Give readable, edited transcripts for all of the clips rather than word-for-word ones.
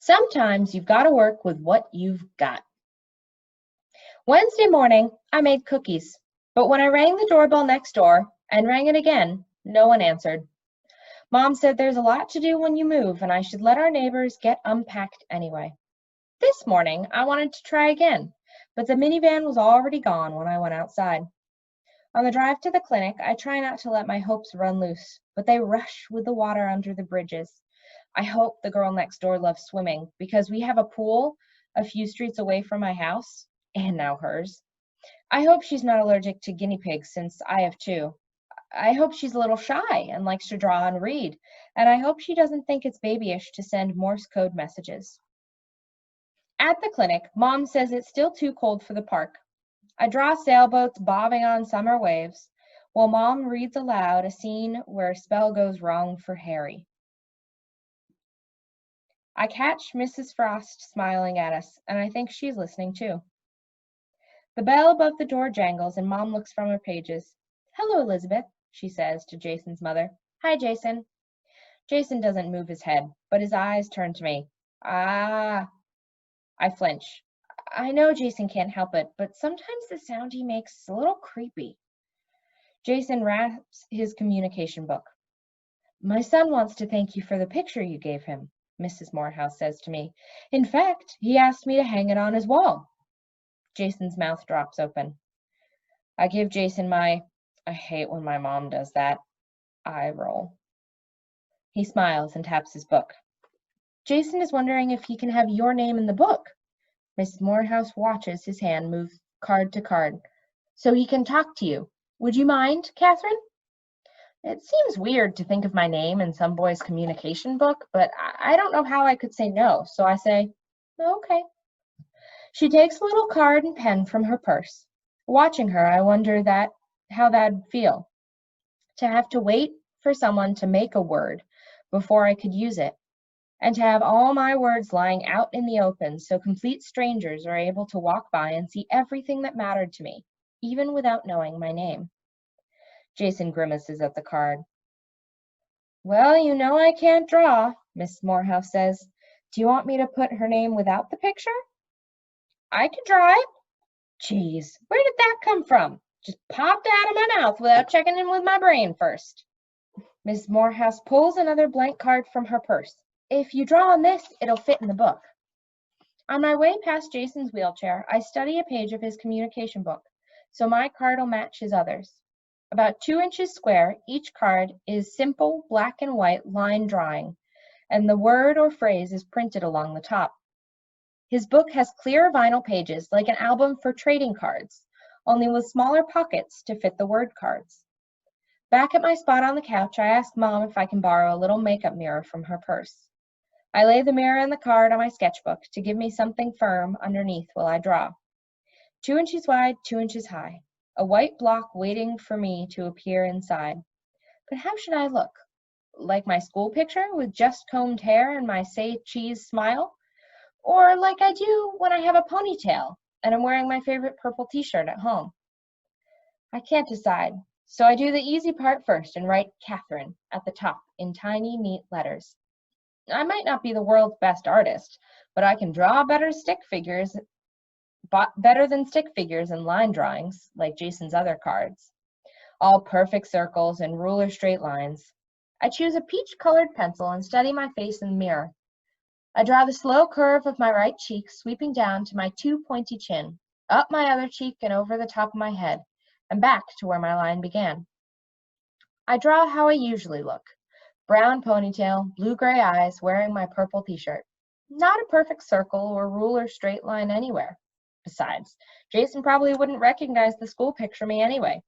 Sometimes you've got to work with what you've got. Wednesday morning, I made cookies, but when I rang the doorbell next door and rang it again, no one answered. Mom said there's a lot to do when you move and I should let our neighbors get unpacked anyway. This morning, I wanted to try again, but the minivan was already gone when I went outside. On the drive to the clinic, I try not to let my hopes run loose, but they rush with the water under the bridges. I hope the girl next door loves swimming because we have a pool a few streets away from my house, and now hers. I hope she's not allergic to guinea pigs since I have two. I hope she's a little shy and likes to draw and read, and I hope she doesn't think it's babyish to send Morse code messages. At the clinic, Mom says it's still too cold for the park. I draw sailboats bobbing on summer waves, while Mom reads aloud a scene where a spell goes wrong for Harry. I catch Mrs. Frost smiling at us, and I think she's listening too. The bell above the door jangles, and Mom looks from her pages. "Hello, Elizabeth," she says to Jason's mother. "Hi, Jason." Jason doesn't move his head, but his eyes turn to me. Ah, I flinch. I know Jason can't help it, but sometimes the sound he makes is a little creepy. Jason wraps his communication book. "My son wants to thank you for the picture you gave him," Mrs. Morehouse says to me. "In fact, he asked me to hang it on his wall." Jason's mouth drops open. I give Jason I hate when my mom does that, eye roll. He smiles and taps his book. "Jason is wondering if he can have your name in the book." Mrs. Morehouse watches his hand move card to card. "So he can talk to you. Would you mind, Catherine?" It seems weird to think of my name in some boy's communication book, but I don't know how I could say no, so I say, "Okay." She takes a little card and pen from her purse. Watching her, I wonder how that'd feel, to have to wait for someone to make a word before I could use it, and to have all my words lying out in the open so complete strangers are able to walk by and see everything that mattered to me, even without knowing my name. Jason grimaces at the card. "Well, you know I can't draw," Miss Morehouse says. "Do you want me to put her name without the picture?" "I could draw it." "Geez, where did that come from? Just popped out of my mouth without checking in with my brain first." Miss Morehouse pulls another blank card from her purse. "If you draw on this, it'll fit in the book." On my way past Jason's wheelchair, I study a page of his communication book, so my card will match his others. About 2 inches square, each card is simple black and white line drawing, and the word or phrase is printed along the top. His book has clear vinyl pages like an album for trading cards, only with smaller pockets to fit the word cards. Back at my spot on the couch, I ask Mom if I can borrow a little makeup mirror from her purse. I lay the mirror and the card on my sketchbook to give me something firm underneath while I draw. 2 inches wide, 2 inches high. A white block waiting for me to appear inside. But how should I look? Like my school picture with just combed hair and my say cheese smile? Or like I do when I have a ponytail and I'm wearing my favorite purple t-shirt at home? I can't decide, so I do the easy part first and write Catherine at the top in tiny, neat letters. I might not be the world's best artist, but I can draw better than stick figures and line drawings, like Jason's other cards. All perfect circles and ruler straight lines. I choose a peach-colored pencil and study my face in the mirror. I draw the slow curve of my right cheek sweeping down to my too pointy chin, up my other cheek and over the top of my head, and back to where my line began. I draw how I usually look. Brown ponytail, blue-gray eyes, wearing my purple t-shirt. Not a perfect circle or ruler straight line anywhere. Besides, Jason probably wouldn't recognize the school picture me anyway.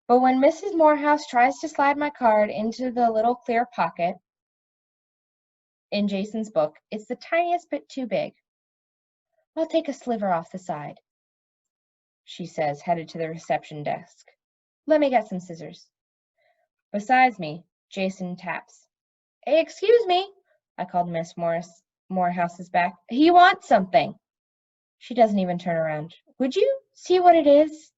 But when Mrs. Morehouse tries to slide my card into the little clear pocket in Jason's book, it's the tiniest bit too big. "I'll take a sliver off the side," she says, headed to the reception desk. "Let me get some scissors." Besides me, Jason taps. "Hey, excuse me," I called Miss Morehouse's back. "He wants something." She doesn't even turn around. "Would you see what it is?"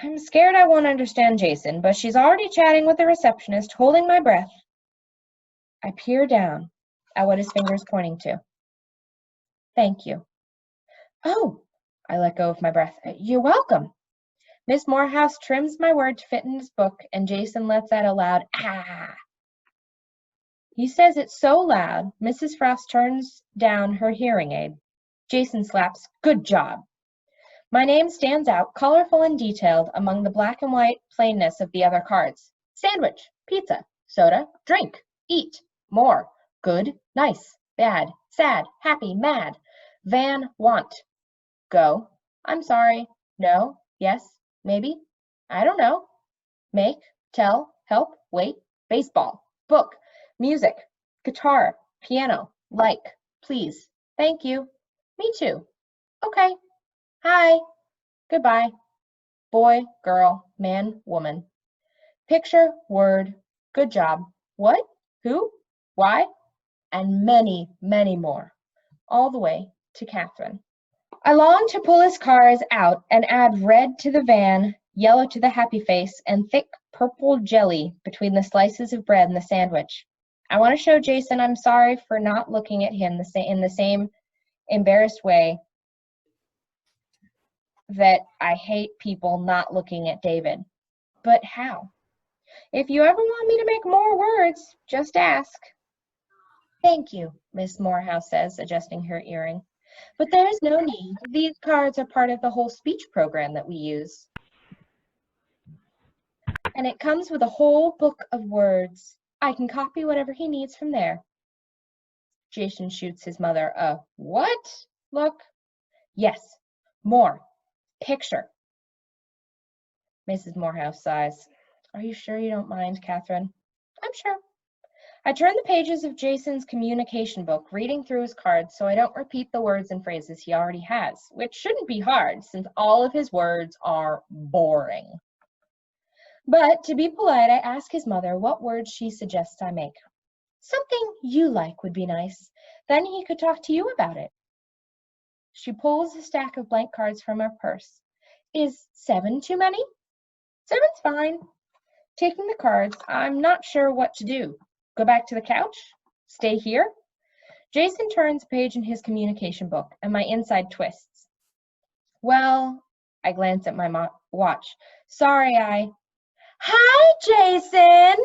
I'm scared I won't understand Jason, but she's already chatting with the receptionist, holding my breath. I peer down. at what his finger's pointing to. Thank you. Oh, I let go of my breath. You're welcome. Miss Morehouse trims my word to fit in his book, and Jason lets out a loud, ah. He says it so loud, Mrs. Frost turns down her hearing aid. Jason slaps, good job. My name stands out, colorful and detailed, among the black and white plainness of the other cards. Sandwich, pizza, soda, drink, eat, more, good, nice, bad, sad, happy, mad, van, want, go, I'm sorry, no, yes, maybe, I don't know, make, tell, help, wait, baseball, book, music, guitar, piano, like, please, thank you, me too, okay, hi, goodbye, boy, girl, man, woman, picture, word, good job, what, who, why, and many, many more, all the way to Catherine. I long to pull his cars out and add red to the van, yellow to the happy face, and thick purple jelly between the slices of bread in the sandwich. I want to show Jason I'm sorry for not looking at him in the same embarrassed way that I hate people not looking at David. But how? If you ever want me to make more words, just ask. Thank you, Miss Morehouse says, adjusting her earring. But there's no need. These cards are part of the whole speech program that we use. And it comes with a whole book of words. I can copy whatever he needs from there. Jason shoots his mother a what look? Yes, more. Picture. Mrs. Morehouse sighs. Are you sure you don't mind, Catherine? I'm sure. I turn the pages of Jason's communication book, reading through his cards so I don't repeat the words and phrases he already has, which shouldn't be hard since all of his words are boring. But to be polite, I ask his mother what words she suggests I make. Something you like would be nice. Then he could talk to you about it. She pulls a stack of blank cards from her purse. Is 7 too many? 7's fine. Taking the cards, I'm not sure what to do. Go back to the couch? Stay here? Jason turns a page in his communication book, and my inside twists. Well, I glance at my watch. Sorry, Hi, Jason!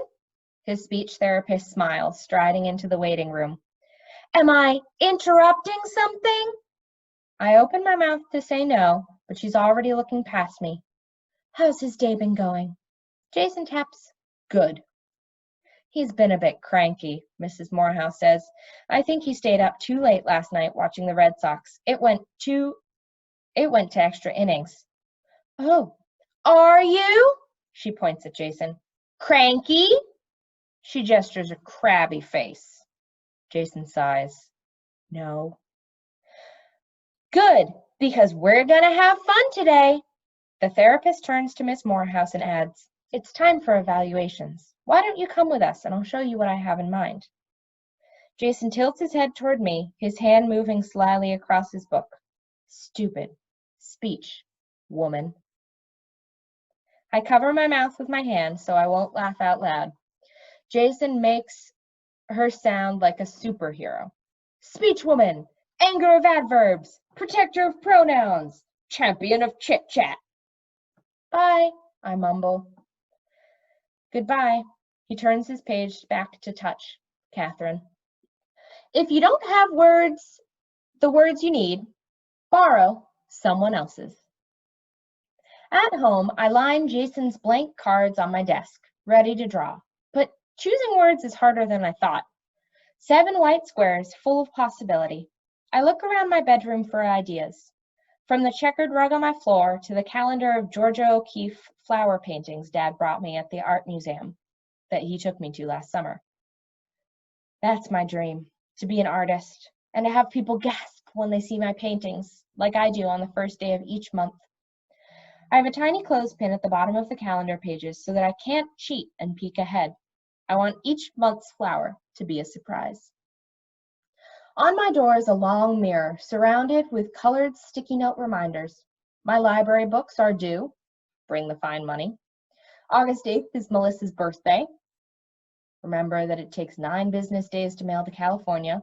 His speech therapist smiles, striding into the waiting room. Am I interrupting something? I open my mouth to say no, but she's already looking past me. How's his day been going? Jason taps. Good. He's been a bit cranky, Mrs. Morehouse says. I think he stayed up too late last night watching the Red Sox. It went to extra innings. Oh, are you? She points at Jason. Cranky? She gestures a crabby face. Jason sighs. No. Good, because we're gonna have fun today. The therapist turns to Miss Morehouse and adds, it's time for evaluations. Why don't you come with us and I'll show you what I have in mind. Jason tilts his head toward me, his hand moving slyly across his book. Stupid. Speech. Woman. I cover my mouth with my hand so I won't laugh out loud. Jason makes her sound like a superhero. Speech woman. Anger of adverbs. Protector of pronouns. Champion of chit-chat. Bye, I mumble. Goodbye. He turns his page back to touch Catherine. If you don't have the words you need, borrow someone else's. At home, I line Jason's blank cards on my desk, ready to draw. But choosing words is harder than I thought. 7 white squares full of possibility. I look around my bedroom for ideas. From the checkered rug on my floor to the calendar of Georgia O'Keeffe flower paintings Dad brought me at the art museum that he took me to last summer. That's my dream, to be an artist and to have people gasp when they see my paintings, like I do on the first day of each month. I have a tiny clothespin at the bottom of the calendar pages so that I can't cheat and peek ahead. I want each month's flower to be a surprise. On my door is a long mirror surrounded with colored sticky note reminders. My library books are due. Bring the fine money. August 8th is Melissa's birthday. Remember that it takes 9 business days to mail to California,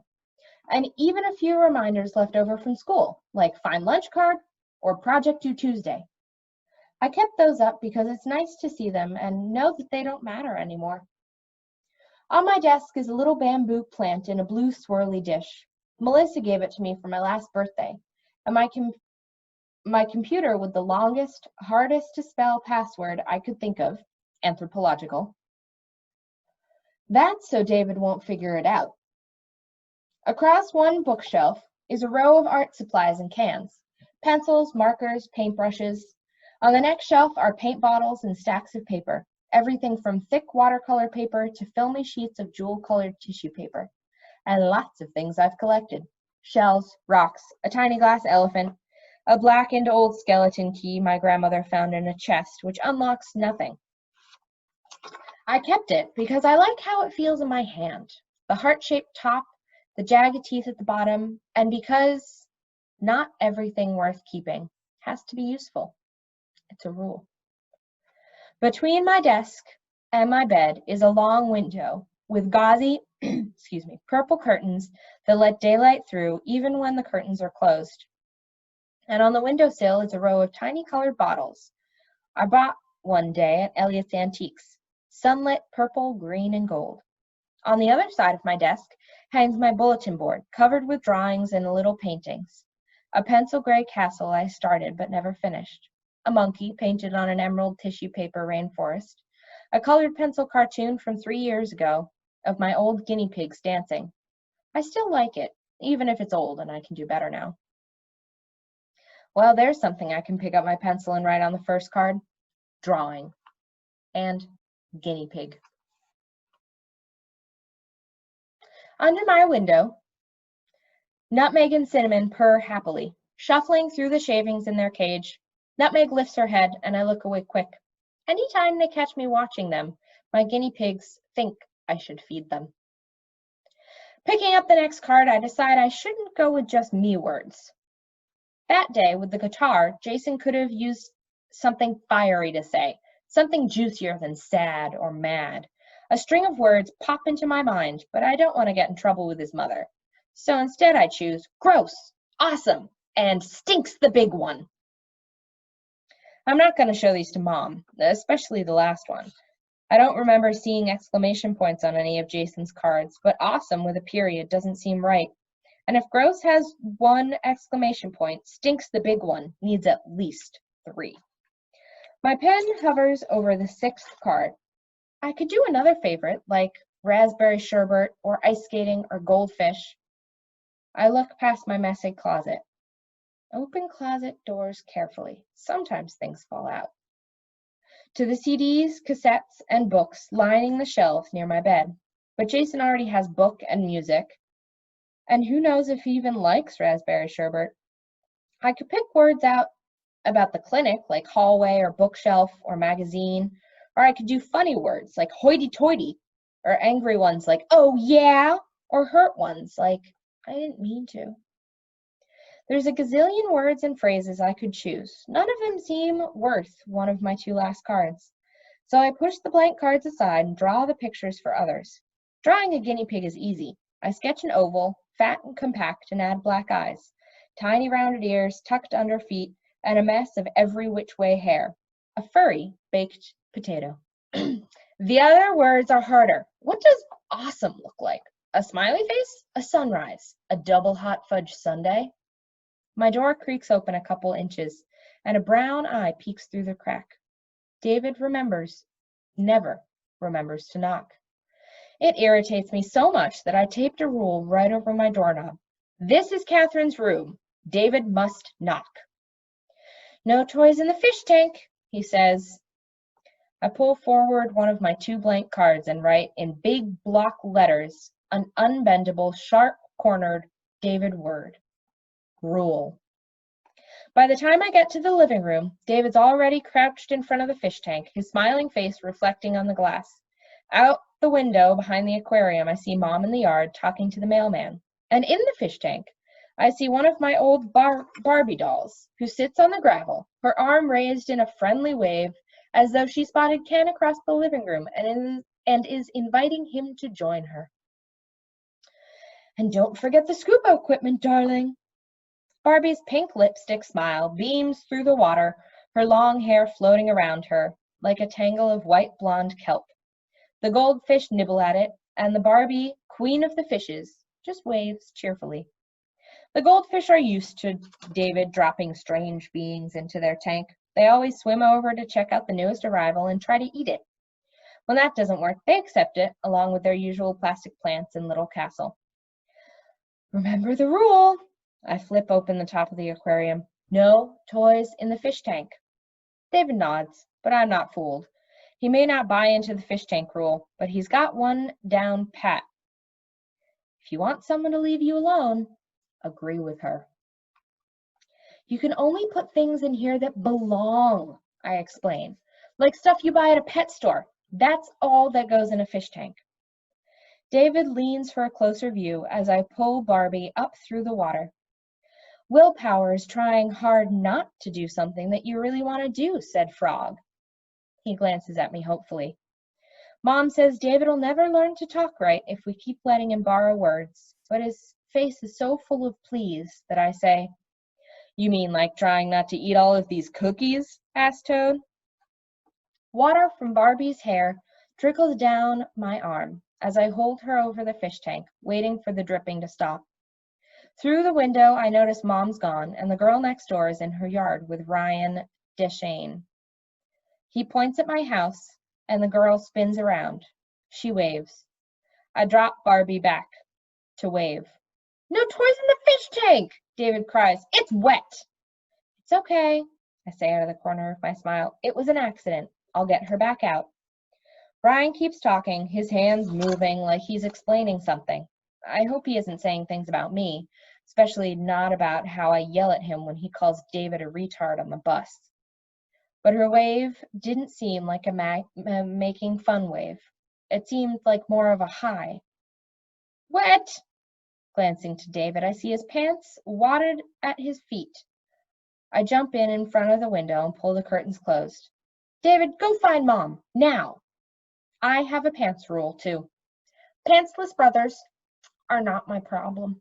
and even a few reminders left over from school, like find lunch card or project due Tuesday. I kept those up because it's nice to see them and know that they don't matter anymore. On my desk is a little bamboo plant in a blue swirly dish. Melissa gave it to me for my last birthday, and my computer with the longest, hardest to spell password I could think of, anthropological. That's so David won't figure it out. Across one bookshelf is a row of art supplies and cans, pencils, markers, paintbrushes. On the next shelf are paint bottles and stacks of paper, everything from thick watercolor paper to filmy sheets of jewel-colored tissue paper, and lots of things I've collected. Shells, rocks, a tiny glass elephant, a blackened old skeleton key my grandmother found in a chest, which unlocks nothing. I kept it because I like how it feels in my hand, the heart-shaped top, the jagged teeth at the bottom, and because not everything worth keeping has to be useful. It's a rule. Between my desk and my bed is a long window with gauzy, purple curtains that let daylight through even when the curtains are closed. And on the windowsill is a row of tiny colored bottles I bought one day at Elliott's Antiques, sunlit purple, green, and gold. On the other side of my desk hangs my bulletin board, covered with drawings and little paintings. A pencil gray castle I started but never finished. A monkey painted on an emerald tissue paper rainforest. A colored pencil cartoon from 3 years ago of my old guinea pigs dancing. I still like it, even if it's old and I can do better now. Well, there's something I can pick up my pencil and write on the first card. Drawing. And guinea pig. Under my window, Nutmeg and Cinnamon purr happily, shuffling through the shavings in their cage. Nutmeg lifts her head, and I look away quick. Anytime they catch me watching them, my guinea pigs think I should feed them. Picking up the next card, I decide I shouldn't go with just me words. That day, with the guitar, Jason could have used something fiery to say, something juicier than sad or mad. A string of words pop into my mind, but I don't want to get in trouble with his mother. So instead I choose gross, awesome, and stinks the big one. I'm not going to show these to Mom, especially the last one. I don't remember seeing exclamation points on any of Jason's cards, but awesome with a period doesn't seem right. And if gross has 1 exclamation point, stinks the big one needs at least 3. My pen hovers over the 6th card. I could do another favorite, like raspberry sherbet or ice skating or goldfish. I look past my messy closet. Open closet doors carefully. Sometimes things fall out. To the CDs, cassettes, and books lining the shelves near my bed. But Jason already has book and music. And who knows if he even likes raspberry sherbet. I could pick words out about the clinic, like hallway or bookshelf or magazine, or I could do funny words like hoity-toity, or angry ones like, oh yeah, or hurt ones like, I didn't mean to. There's a gazillion words and phrases I could choose. None of them seem worth one of my 2 last cards. So I push the blank cards aside and draw the pictures for others. Drawing a guinea pig is easy. I sketch an oval, fat and compact, and add black eyes, tiny rounded ears tucked under feet, and a mess of every which way hair. A furry baked potato. The other words are harder. What does awesome look like? A smiley face? A sunrise? A double hot fudge sundae? My door creaks open a couple inches, and a brown eye peeks through the crack. David never remembers to knock. It irritates me so much that I taped a rule right over my doorknob. This is Catherine's room. David must knock. No toys in the fish tank, he says. I pull forward one of my 2 blank cards and write in big block letters an unbendable, sharp-cornered David word. Rule. By the time I get to the living room, David's already crouched in front of the fish tank, his smiling face reflecting on the glass. Out the window behind the aquarium, I see Mom in the yard talking to the mailman. And in the fish tank, I see one of my old Barbie dolls, who sits on the gravel, her arm raised in a friendly wave, as though she spotted Ken across the living room and and is inviting him to join her. And don't forget the scuba equipment, darling. Barbie's pink lipstick smile beams through the water, her long hair floating around her like a tangle of white blonde kelp. The goldfish nibble at it, and the Barbie, queen of the fishes, just waves cheerfully. The goldfish are used to David dropping strange beings into their tank. They always swim over to check out the newest arrival and try to eat it. When that doesn't work, they accept it, along with their usual plastic plants and little castle. Remember the rule. I flip open the top of the aquarium. No toys in the fish tank. David nods, but I'm not fooled. He may not buy into the fish tank rule, but he's got one down pat. If you want someone to leave you alone, agree with her. You can only put things in here that belong, I explain. Like stuff you buy at a pet store. That's all that goes in a fish tank. David leans for a closer view as I pull Barbie up through the water. Willpower is trying hard not to do something that you really want to do, said Frog. He glances at me hopefully. Mom says David will never learn to talk right if we keep letting him borrow words, but his face is so full of pleas that I say, You mean like trying not to eat all of these cookies? Asked Toad. Water from Barbie's hair trickles down my arm as I hold her over the fish tank, waiting for the dripping to stop. Through the window, I notice Mom's gone, and the girl next door is in her yard with Ryan Deshane. He points at my house, and the girl spins around. She waves. I drop Barbie back to wave. No toys in the fish tank, David cries. It's wet. It's okay, I say out of the corner of my smile. It was an accident. I'll get her back out. Ryan keeps talking, his hands moving like he's explaining something. I hope he isn't saying things about me, especially not about how I yell at him when he calls David a retard on the bus. But her wave didn't seem like a making fun wave. It seemed like more of a hi. Wet! Glancing to David, I see his pants wadded at his feet. I jump in front of the window and pull the curtains closed. David, go find Mom, now! I have a pants rule, too. Pantsless brothers are not my problem.